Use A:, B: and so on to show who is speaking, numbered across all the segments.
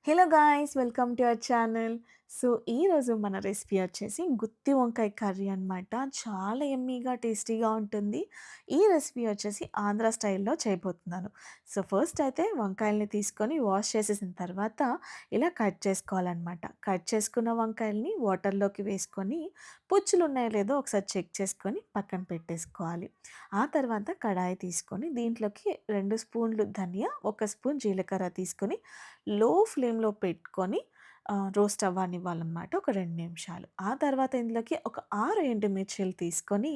A: Hello guys! Welcome to our channel. So, ఈరోజు మన recipe వచ్చేసి గుత్తి వంకాయ కర్రీ అనమాట. చాలా యమ్మీగా, టేస్టీగా ఉంటుంది. ఈ రెసిపీ వచ్చేసి ఆంధ్ర స్టైల్‌లో చేయబోతున్నాను. సో, ఫస్ట్ అయితే వంకాయల్ని తీసుకొని వాష్ చేసేసిన తర్వాత ఇలా కట్ చేసుకోవాలనమాట. కట్ చేసుకున్న వంకాయల్ని వాటర్‌లోకి వేసుకొని పుచ్చులున్నాయో లేదో ఒకసారి చెక్ చేసుకొని పక్కన పెట్టేసుకోవాలి. ఆ తర్వాత కడాయి తీసుకొని దీంట్లోకి 2 స్పూన్లు ధనియా, 1 స్పూన్ జీలకర్ర తీసుకొని లో ఫ్లేమ్‌లో పెట్టుకొని రోస్ట్ అవ్వనివ్వాలనమాట ఒక 2 నిమిషాలు. ఆ తర్వాత ఇందులోకి ఒక 6 ఎండుమిర్చీలు తీసుకొని,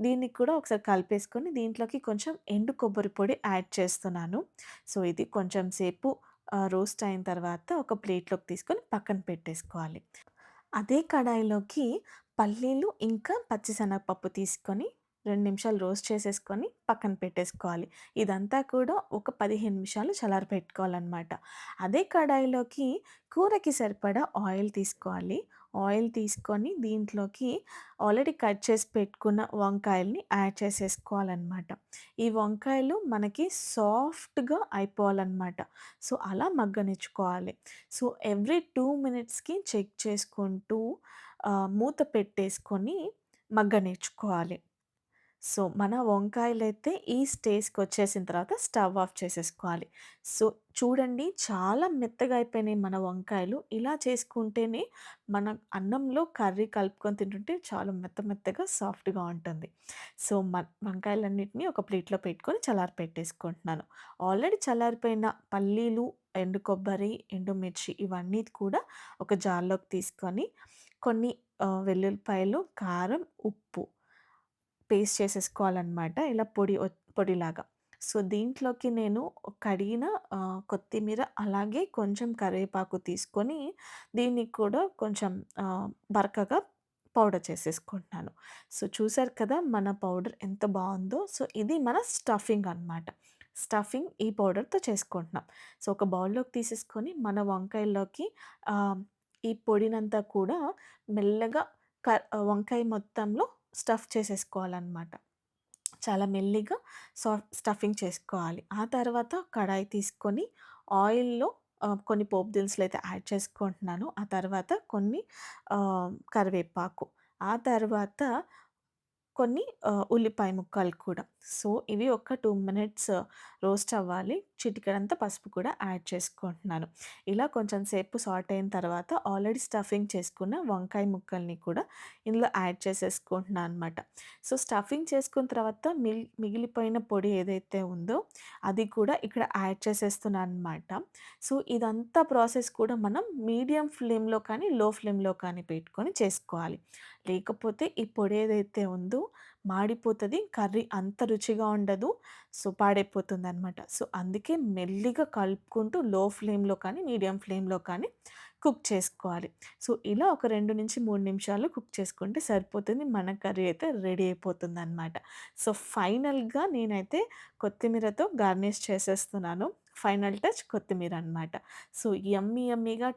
A: దీన్ని కూడా ఒకసారి కలిపేసుకొని, దీంట్లోకి కొంచెం ఎండు కొబ్బరి పొడి యాడ్ చేస్తున్నాను. సో, ఇది కొంచెం సేపు రోస్ట్ అయిన తర్వాత ఒక ప్లేట్‌లోకి తీసుకొని పక్కన పెట్టేసుకోవాలి. అదే కడాయిలోకి పల్లీలు ఇంకా పచ్చిశనగపప్పు తీసుకొని 2 నిమిషాలు రోస్ట్ చేసేసుకొని పక్కన పెట్టేసుకోవాలి. ఇదంతా కూడా ఒక 15 నిమిషాలు చల్లారపెట్టుకోవాలనమాట. అదే కడాయిలోకి కూరకి సరిపడా ఆయిల్ తీసుకోవాలి. ఆయిల్ తీసుకొని దీంట్లోకి ఆల్రెడీ కట్ చేసి పెట్టుకున్న వంకాయల్ని యాడ్ చేసేసుకోవాలనమాట. ఈ వంకాయలు మనకి సాఫ్ట్‌గా అయిపోవాలనమాట. సో, అలా మగ్గనిచ్చుకోవాలి. సో, ఎవ్రీ 2 మినిట్స్‌కి చెక్ చేసుకుంటూ మూత పెట్టేసుకొని మగ్గనిచ్చుకోవాలి. సో, మన వంకాయలైతే ఈ స్టేజ్‌కొచ్చేసిన తర్వాత స్టవ్ ఆఫ్ చేసేసుకోవాలి. సో, చూడండి చాలా మెత్తగా అయిపోయినాయి మన వంకాయలు. ఇలా చేసుకుంటేనే మన అన్నంలో కర్రీ కలుపుకొని తింటుంటే చాలా మెత్త మెత్తగా సాఫ్ట్‌గా ఉంటుంది. సో, వంకాయలన్నిటిని ఒక ప్లేట్‌లో పెట్టుకొని చల్లారపెట్టేసుకుంటున్నాను. ఆల్రెడీ చల్లారిపోయిన పల్లీలు, ఎండు కొబ్బరి, ఎండుమిర్చి ఇవన్నీ కూడా ఒక జార్‌లోకి తీసుకొని కొన్ని వెల్లుల్లిపాయలు, కారం, ఉప్పు పేస్ట్ చేసేసుకోవాలనమాట. ఇలా పొడిలాగా. సో, దీంట్లోకి నేను కడిగిన కొత్తిమీర అలాగే కొంచెం కరివేపాకు తీసుకొని దీన్ని కూడా కొంచెం బరకగా పౌడర్ చేసేసుకుంటున్నాను. సో, చూసారు కదా మన పౌడర్ ఎంత బావుందో. సో, ఇది మన స్టఫింగ్ అనమాట. స్టఫింగ్ ఈ పౌడర్‌తో చేసుకుంటున్నాం. సో, ఒక బౌల్‌లోకి తీసేసుకొని మన వంకాయల్లోకి ఆహ్, ఈ పొడినంతా కూడా మెల్లగా వంకాయ మొత్తంలో స్టఫ్ చేసేసుకోవాలనమాట. చాలా మెల్లిగా స్టఫింగ్ చేసుకోవాలి. ఆ తర్వాత కడాయి తీసుకొని ఆయిల్‌లో కొన్ని పోపు దినుసులైతే యాడ్ చేసుకుంటున్నాను. ఆ తర్వాత కొన్ని కరివేపాకు. ఆ తర్వాత కొన్ని ఉల్లిపాయ ముక్కలు కూడా. సో, ఇవి ఒక 2 మినిట్స్ రోస్ట్ అవ్వాలి. చిటికెడంత పసుపు కూడా యాడ్ చేసుకుంటున్నాను. ఇలా కొంచెం సేపు సాట్ అయిన తర్వాత ఆల్రెడీ స్టఫింగ్ చేసుకున్న వంకాయ ముక్కల్ని కూడా ఇందులో యాడ్ చేసేసుకుంటున్నాను అనమాట. సో, స్టఫింగ్ చేసుకున్న తర్వాత మిగిలిపోయిన పొడి ఏదైతే ఉందో అది కూడా ఇక్కడ యాడ్ చేసేస్తున్నాననమాట. సో, ఇదంతా ప్రాసెస్ కూడా మనం మీడియం ఫ్లేమ్‌లో కానీ, లో ఫ్లేమ్‌లో కానీ పెట్టుకొని చేసుకోవాలి. లేకపోతే ఈ పొడి ఏదైతే ఉందో మాడిపోతది. కర్రీ అంత రుచిగా ఉండదు. సో, పాడైపోతుందనమాట. సో, అందుకే మెల్లిగా కలుపుకుంటూ లో ఫ్లేమ్‌లో కానీ, మీడియం ఫ్లేమ్‌లో కానీ కుక్ చేసుకోవాలి. సో, ఇలా ఒక 2-3 నిమిషాలు కుక్ చేసుకుంటే సరిపోతుంది. మన కర్రీ అయితే రెడీ అయిపోతుందనమాట. సో, ఫైనల్‌గా నేనైతే కొత్తిమీరతో గార్నిష్ చేసేస్తున్నాను. ఫైనల్ టచ్ కొత్తిమీర అనమాట. సో, యమ్మీగా,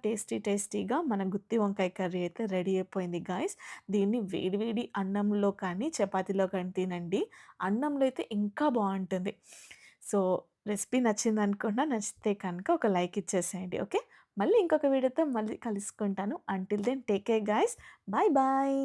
A: టేస్టీగా మన గుత్తి వంకాయ కర్రీ అయితే రెడీ అయిపోయింది గాయ్స్. దీన్ని వేడి వేడి అన్నంలో కానీ, చపాతీలో కానీ తినండి. అన్నంలో అయితే ఇంకా బావుంటుంది. సో, రెసిపీ నచ్చిందనుకుంటా. నచ్చితే కనుక ఒక లైక్ ఇచ్చేసేయండి. ఓకే. మళ్ళీ ఇంకొక వీడియోతో మళ్ళీ కలుసుకుంటాను. Until then take care guys. Bye bye.